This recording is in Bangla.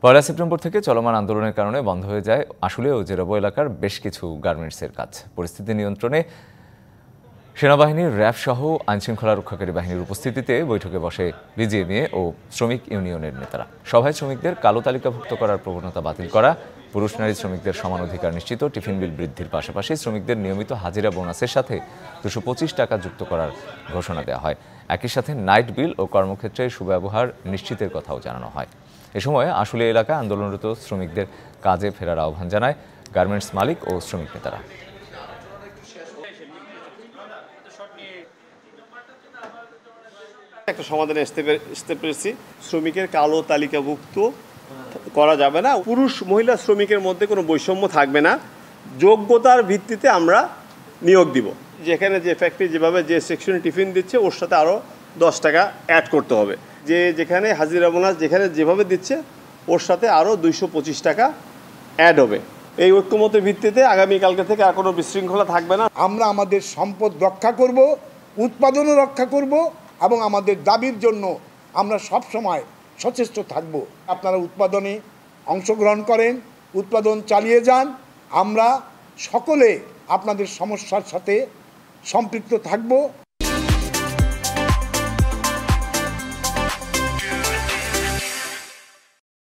পয়লা সেপ্টেম্বর থেকে চলমান আন্দোলনের কারণে বন্ধ হয়ে যায় আশুলিয়া ও জেরবো এলাকার বেশ কিছু গার্মেন্টসের কাজ। পরিস্থিতি নিয়ন্ত্রণে সেনাবাহিনীর র্যাব সহ আইনশৃঙ্খলা রক্ষাকারী বাহিনীর উপস্থিতিতে বৈঠকে বসে বিজিএমইএ ও শ্রমিক ইউনিয়নের নেতারা। সভায় শ্রমিকদের কালো তালিকাভুক্ত করার প্রবণতা বাতিল করা, পুরুষ নারী শ্রমিকদের সমান অধিকার নিশ্চিত, টিফিন বিল বৃদ্ধির পাশাপাশি শ্রমিকদের নিয়মিত হাজিরা বোনাসের সাথে 225 টাকা যুক্ত করার ঘোষণা দেওয়া হয়। একই সাথে নাইট বিল ও কর্মক্ষেত্রে সুব্যবহার নিশ্চিতের কথাও জানানো হয়। এ সময় আশুলিয়া এলাকায় আন্দোলনরত শ্রমিকদের কাজে ফেরার আহ্বান জানায় গার্মেন্টস মালিক ও শ্রমিক নেতারা। একটা সমাধানে আসতে পেরেছি। শ্রমিকের কালো তালিকাভুক্ত করা যাবে না, পুরুষ মহিলা শ্রমিকের মধ্যে কোনো বৈষম্য থাকবে না, যোগ্যতার ভিত্তিতে আমরা নিয়োগ দিব। যেখানে যে ফ্যাক্টরি যেভাবে যে সেকশনে টিফিন দিচ্ছে ওর সাথে আরও 10 টাকা অ্যাড করতে হবে। যে যেখানে হাজিরা বোনাস যেখানে যেভাবে দিচ্ছে ওর সাথে আরও 225 টাকা অ্যাড হবে। এই ঐক্যমতের ভিত্তিতে আগামীকালকে থেকে আর কোনো বিশৃঙ্খলা থাকবে না। আমরা আমাদের সম্পদ রক্ষা করব, উৎপাদনও রক্ষা করব এবং আমাদের দাবির জন্য আমরা সব সময় সচেষ্ট থাকব। আপনারা উৎপাদনে অংশগ্রহণ করেন, উৎপাদন চালিয়ে যান। আমরা সকলে আপনাদের সমস্যার সাথে সম্পৃক্ত থাকব।